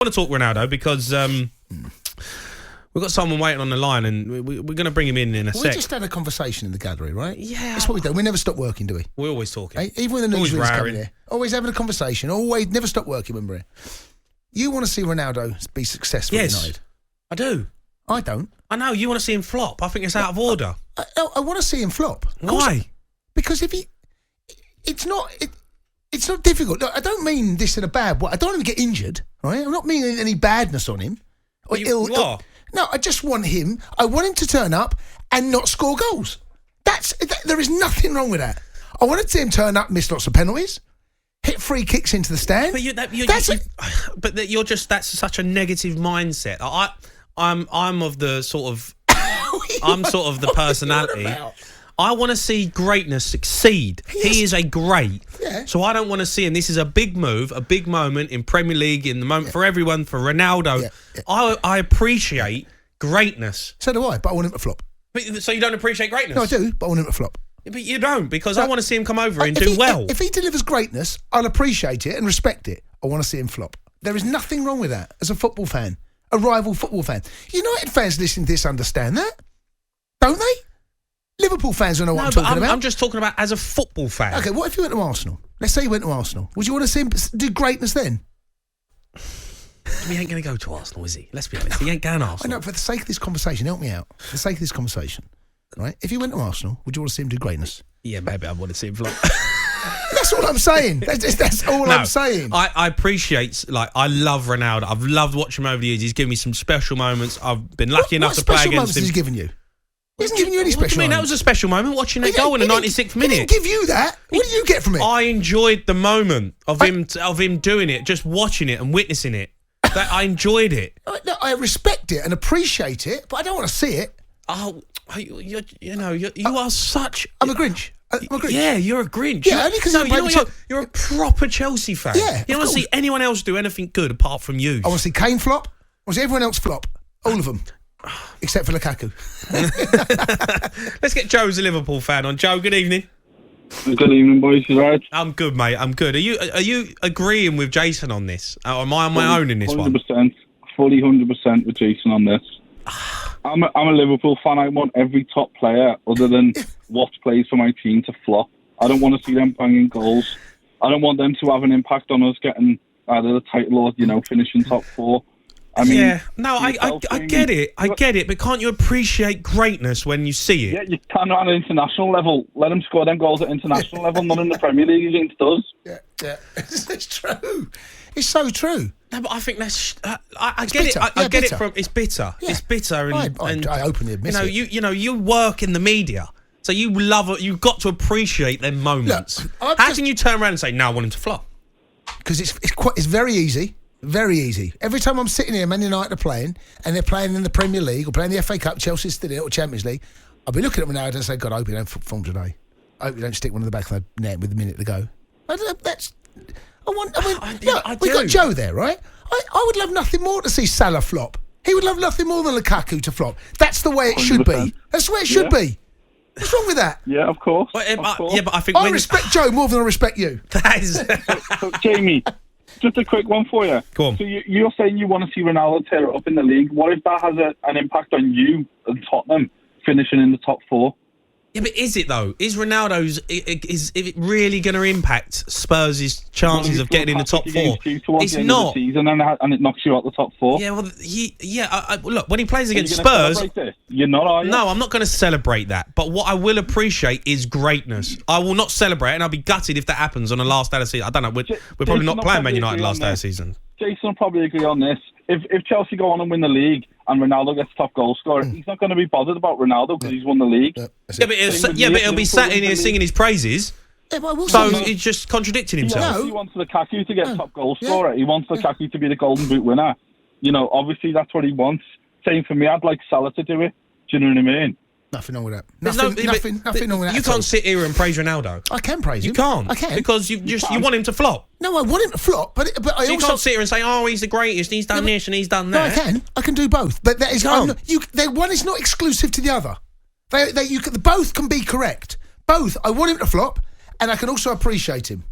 I want to talk Ronaldo because we've got someone waiting on the line, and we're going to bring him in a sec. We just had a conversation in the gallery, right? Yeah. That's what we do. We never stop working, do we? We're always talking. Hey, even when the newsroom's coming here. Always having a conversation. Always never stop working when we're here. You want to see Ronaldo be successful at United? I do. I don't. I know. You want to see him flop. I think it's out of order. I want to see him flop. Why? Because if he... It's not difficult. Look, I don't mean this in a bad way. I don't want him to get injured, right? I'm not meaning any badness on him. Or you are. No, I just want him... I want him to turn up and not score goals. There is nothing wrong with that. I want to see him turn up, miss lots of penalties, hit free kicks into the stand. But that's such a negative mindset. I'm of the sort of... I'm sort of the personality... I want to see greatness succeed. He is a great. Yeah. So I don't want to see him. This is a big move, a big moment in Premier League, in the moment for everyone, for Ronaldo. Yeah. I appreciate greatness. So do I, but I want him to flop. So you don't appreciate greatness? No, I do, but I want him to flop. But you don't, because I want to see him come over and do well. If he delivers greatness, I'll appreciate it and respect it. I want to see him flop. There is nothing wrong with that as a football fan, a rival football fan. United fans listening to this understand that, don't they? Liverpool fans don't know what I'm talking about. I'm just talking about as a football fan. Okay, what if you went to Arsenal? Let's say you went to Arsenal. Would you want to see him do greatness then? He ain't going to go to Arsenal, is he? Let's be honest. He ain't going to Arsenal. I know, for the sake of this conversation, help me out. For the sake of this conversation, right? If you went to Arsenal, would you want to see him do greatness? Yeah, maybe I want to see him flop. That's all I'm saying. That's all I'm saying. I appreciate, I love Ronaldo. I've loved watching him over the years. He's given me some special moments. I've been lucky enough to play against him. What special moments has he given you? He hasn't given you any special moments. That was a special moment, watching that goal in the 96th minute. He didn't give you that. What did you get from it? I enjoyed the moment of him doing it, just watching it and witnessing it. I enjoyed it. I respect it and appreciate it, but I don't want to see it. Oh, you are such... I'm a Grinch. I'm a Grinch. Yeah, you're a Grinch. Yeah, only because you're a proper Chelsea fan. Yeah, you don't want to see anyone else do anything good apart from you. I want to see Kane flop. I want to see everyone else flop. All of them. Except for Lukaku. Let's get Joe, who's a Liverpool fan, on. Joe, good evening. Good evening, boys. You right? I'm good, mate. I'm good. Are you agreeing with Jason on this? Or am I on my own in this 100%, one? Fully 100% with Jason on this. I'm a Liverpool fan. I want every top player other than what plays for my team to flop. I don't want to see them banging goals. I don't want them to have an impact on us getting either the title or, finishing top four. I mean, yeah, no, I get it. I get it, but can't you appreciate greatness when you see it? Yeah, you can at an international level. Let him score them goals at international level, not in the Premier League against us. Yeah. It's true. It's so true. No, but I think that's... I get it. I get it from... It's bitter. Yeah. It's bitter. And I openly admit it. You work in the media, so you love it. You've got to appreciate them moments. Look, how can you turn around and say, no, I want him to flop? Because it's very easy. Very easy. Every time I'm sitting here, Man United are playing, and they're playing in the Premier League or playing the FA Cup, Chelsea's still in it, or Champions League, I'll be looking at Ronaldo and say, God, I hope you don't form today. I hope you don't stick one in the back of the net with a minute to go. We got Joe there, right? I would love nothing more to see Salah flop. He would love nothing more than Lukaku to flop. That's the way it 100%. Should be. That's the way it should be. What's wrong with that? Yeah, of course. Yeah, but I think I respect Joe more than I respect you. That is... so, Jamie... Just a quick one for you. Go on. So you're saying you want to see Ronaldo tear it up in the league. What if that has an impact on you and Tottenham finishing in the top four? Yeah, but is it though? Is Ronaldo's is it really going to impact Spurs' chances of getting in the top four? It's not. Season and it knocks you out the top four. Yeah, well, look, when he plays against Spurs, you're not, are you? No, I'm not going to celebrate that. But what I will appreciate is greatness. I will not celebrate, and I'll be gutted if that happens on the last day of the season. I don't know. We're probably not playing Man United last day of the season. Jason will probably agree on this. If Chelsea go on and win the league and Ronaldo gets top goal scorer, he's not going to be bothered about Ronaldo because he's won the league. But he'll be sat in here singing his praises. Yeah, but so he's just contradicting himself. He wants Lukaku to get top goal scorer. He wants Lukaku to be the Golden Boot winner. Obviously that's what he wants. Same for me. I'd like Salah to do it. Do you know what I mean? Nothing wrong with that. Nothing wrong with that. You can't sit here and praise Ronaldo. I can praise him. You can't. I can. Because you want him to flop. No, I want him to flop, but I also... You can't sit here and say, oh, he's the greatest, and he's done this, and he's done that. No, I can do both. But that is... one is not exclusive to the other. Both can be correct. Both. I want him to flop, and I can also appreciate him.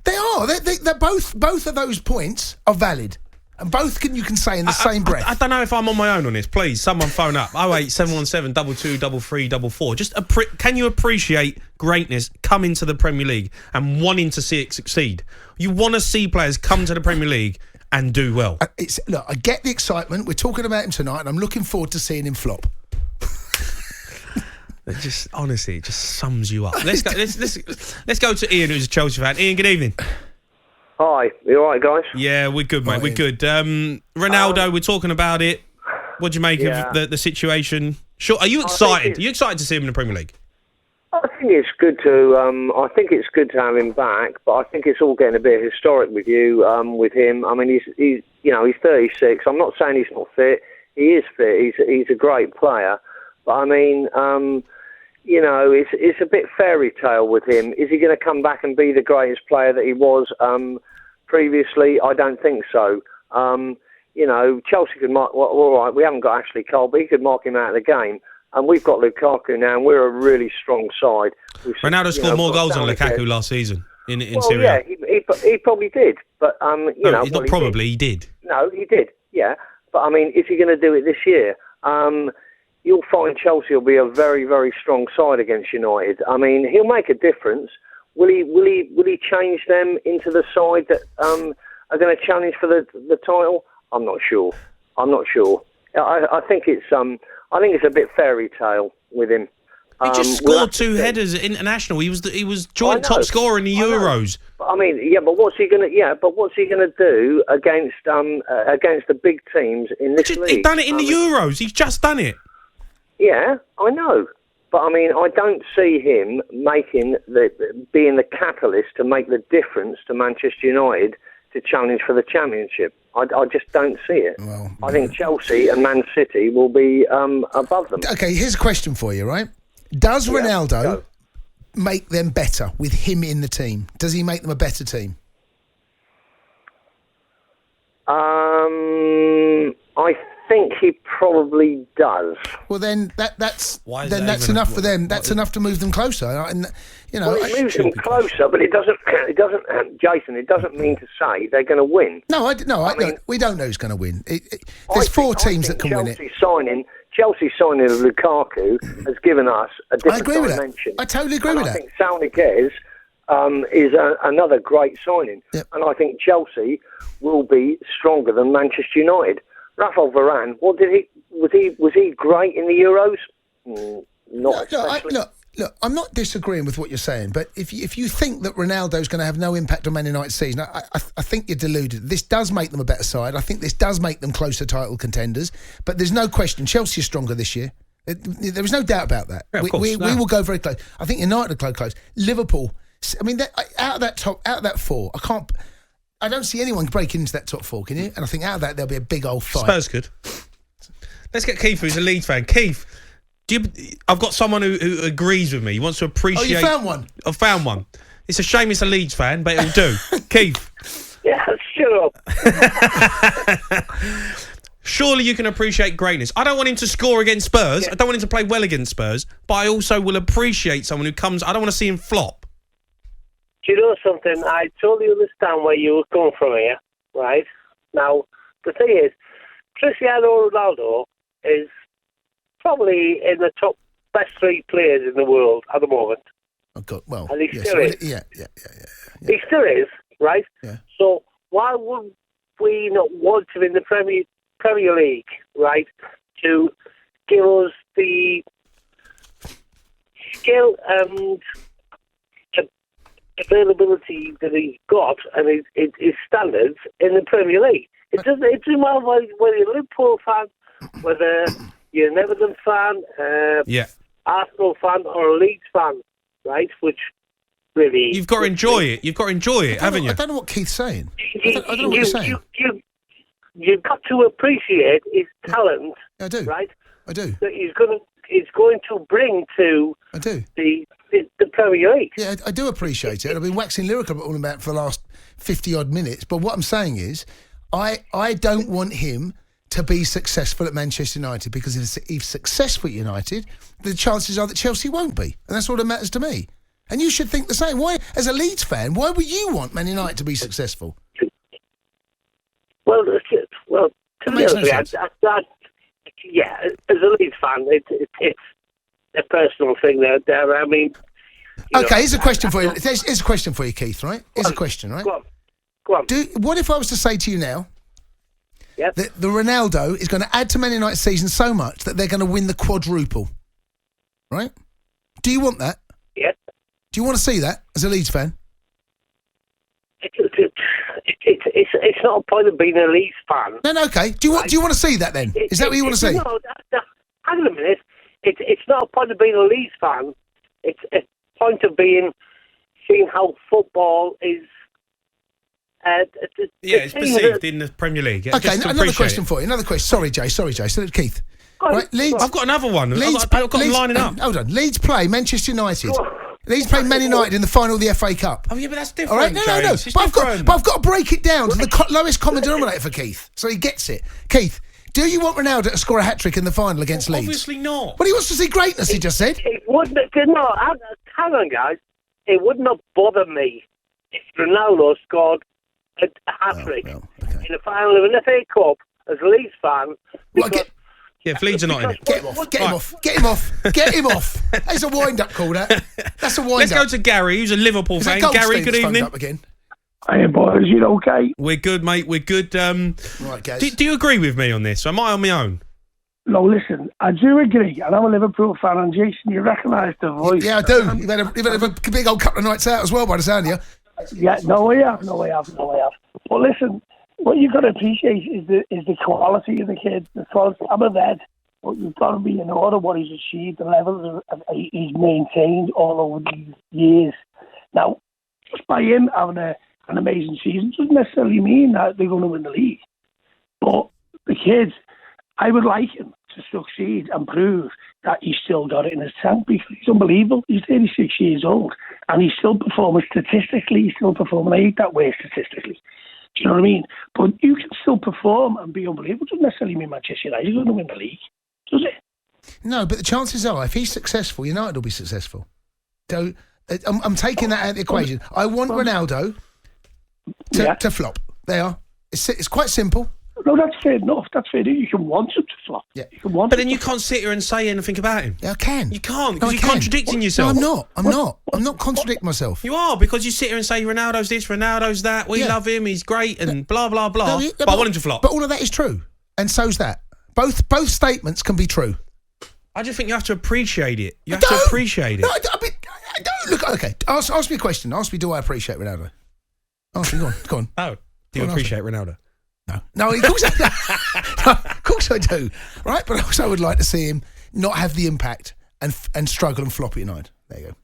They are. They're both of those points are valid. And both you can say in the same breath. I don't know if I'm on my own on this. Please, someone phone up. 08717 223334. Just can you appreciate greatness coming to the Premier League and wanting to see it succeed? You want to see players come to the Premier League and do well. Look, I get the excitement. We're talking about him tonight, and I'm looking forward to seeing him flop. Honestly, it just sums you up. Let's go to Ian, who's a Chelsea fan. Ian, good evening. Hi, you all right, guys? Yeah, we're good, mate. Right, we're good. Ronaldo, we're talking about it. What do you make of the situation? Sure, are you excited? Are you excited to see him in the Premier League? I think it's good to. I think it's good to have him back, but I think it's all getting a bit historic with you, with him. I mean, he's 36. I'm not saying he's not fit. He is fit. He's a great player, but I mean, it's a bit fairy tale with him. Is he going to come back and be the greatest player that he was previously? I don't think so. Chelsea could mark. Well, all right, we haven't got Ashley Cole, but he could mark him out of the game. And we've got Lukaku now, and we're a really strong side. Ronaldo scored more goals than Lukaku last season in Serie A. Yeah, he probably did, but he did. No, he did. Yeah, but I mean, is he going to do it this year? You'll find Chelsea will be a very, very strong side against United. I mean, he'll make a difference. Will he change them into the side that are going to challenge for the title? I'm not sure. I think it's a bit fairy tale with him. He just scored 2 headers at international. He was joint top scorer in the Euros. I mean, but what's he going to do against the big teams in this league? He's done it in the Euros. He's just done it. Yeah, I know. But I mean, I don't see him being the catalyst to make the difference to Manchester United to challenge for the Championship. I just don't see it. Well, I think Chelsea and Man City will be above them. Okay, here's a question for you, right? Does Ronaldo make them better with him in the team? Does he make them a better team? I think he probably does. Well, then that's enough for them. That's enough to move them closer. And it moves them closer, but it doesn't. Jason, it doesn't mean to say they're going to win. We don't know who's going to win. There's 4 teams that can win it. Chelsea signing of Lukaku has given us a different dimension. I totally agree with that. I think Saul Niguez is another great signing, and I think Chelsea will be stronger than Manchester United. Rafael Varane, was he great in the Euros? Not especially. Look, I'm not disagreeing with what you're saying, but if you think that Ronaldo's going to have no impact on Man United's season, I think you're deluded. This does make them a better side. I think this does make them closer title contenders, but there's no question Chelsea is stronger this year. There is no doubt about that. Yeah, we will go very close. I think United will go close. Liverpool, I mean, out of that 4, I don't see anyone breaking into that top 4, can you? And I think out of that, there'll be a big old fight. Spurs could. Let's get Keith, who's a Leeds fan. Keith, I've got someone who agrees with me. He wants to appreciate... Oh, you found one? I found one. It's a shame it's a Leeds fan, but it'll do. Keith. Yeah, shut up. Surely you can appreciate greatness. I don't want him to score against Spurs. Yeah. I don't want him to play well against Spurs, but I also will appreciate someone who comes... I don't want to see him flop. Do you know something? I totally understand where you were coming from here, right? Now, the thing is, Cristiano Ronaldo is probably in the top best 3 players in the world at the moment. Oh God, well, and he still is. Yeah. He still is, right? Yeah. So why would we not want him in the Premier League, right, to give us the skill and availability that he's got and his standards in the Premier League? It doesn't matter whether you're a Liverpool fan, whether you're an Everton fan, Arsenal fan, or a Leeds fan, right? Which really... You've got to enjoy it. Haven't you? I don't know what Keith's saying. I don't know what you're saying. You've got to appreciate his talent. I do. Right? I do. That he's going to bring to the Premier League. Yeah, I do appreciate it. I've been waxing lyrical all about it for the last 50-odd minutes. But what I'm saying is, I don't want him to be successful at Manchester United, because if he's successful at United, the chances are that Chelsea won't be. And that's all that matters to me. And you should think the same. Why, as a Leeds fan, why would you want Man United to be successful? Well, It makes no sense. Yeah, as a Leeds fan, it's a personal thing there. I mean... Okay, here's a question for you. Here's a question for you, Keith, right? Here's a question, right? Go on. What if I was to say to you now that the Ronaldo is going to add to Man United's season so much that they're going to win the quadruple, right? Do you want that? Yeah. Do you want to see that as a Leeds fan? It's not a point of being a Leeds fan. No, okay. Do you want to see that then? Is that what you want to see? No, hang on a minute. It's not a point of being a Leeds fan. It's a point of seeing how football is. It's perceived in the Premier League. Okay, another question for you. Another question. Sorry, Jay. So, Keith. Right, Leeds. I've got another one. I've got them lining up. Hold on. Leeds play Manchester United. Leeds play Man United in the final of the FA Cup. Oh yeah, but that's different. All right, no. But I've got to break it down to the lowest common denominator for Keith, so he gets it. Keith, do you want Ronaldo to score a hat trick in the final against Leeds? Obviously not. Well, he wants to see greatness. He just said. It wouldn't. No, hang on, guys. It would not bother me if Ronaldo scored a hat trick in the final of an FA Cup as a Leeds fan. If Leeds are not in it. Get him off. That's a wind-up call, that. That's a wind-up. Let's go to Gary, who's a Liverpool fan. Gary, good evening. Up again? Hey, boys, you okay? We're good, mate. We're good. Right, guys. Do you agree with me on this? Am I on my own? No, listen, I do agree, and I'm a Liverpool fan, and Jason, you recognise the voice. Yeah, I do. You've had a big old couple of nights out as well, by the sound of you. Yeah, no, I have. But listen, what you've got to appreciate is the quality of the kid. The quality. I'm a vet, but you've got to be in order what he's achieved, the levels he's maintained all over these years. Now, just by him having an amazing season doesn't necessarily mean that they're going to win the league. But the kids, I would like him to succeed and prove that he's still got it in his tank, because he's unbelievable. He's 36 years old and he's still performing statistically. He's still performing. I hate that word, statistically. Do you know what I mean? But you can still perform and be unbelievable. It doesn't necessarily mean Manchester United is going to win the league, does it? No, but the chances are, if he's successful, United will be successful. So I'm taking that out of the equation. I want Ronaldo to flop. They are. It's quite simple. No, that's fair enough. That's fair enough. You can want him to flop. Yeah. But then you can't sit here and say anything about him. Yeah, I can. You can't, because you're contradicting yourself. No, I'm not. I'm not contradicting myself. You are, because you sit here and say Ronaldo's this, Ronaldo's that, we love him, he's great, and blah, blah, blah. No, but I want him to flop. But all of that is true. And so's that. Both statements can be true. I just think you have to appreciate it. You have to appreciate it. No, I don't. Look, okay. Ask me a question. Ask me, do I appreciate Ronaldo? Ask me, go on. Oh, do you appreciate Ronaldo? No, of course of course I do. Right, but I also would like to see him not have the impact and struggle and flop at United. There you go.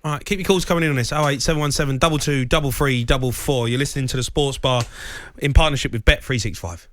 All right, keep your calls coming in on this. 08717 22 33 44. You're listening to the Sports Bar in partnership with Bet365.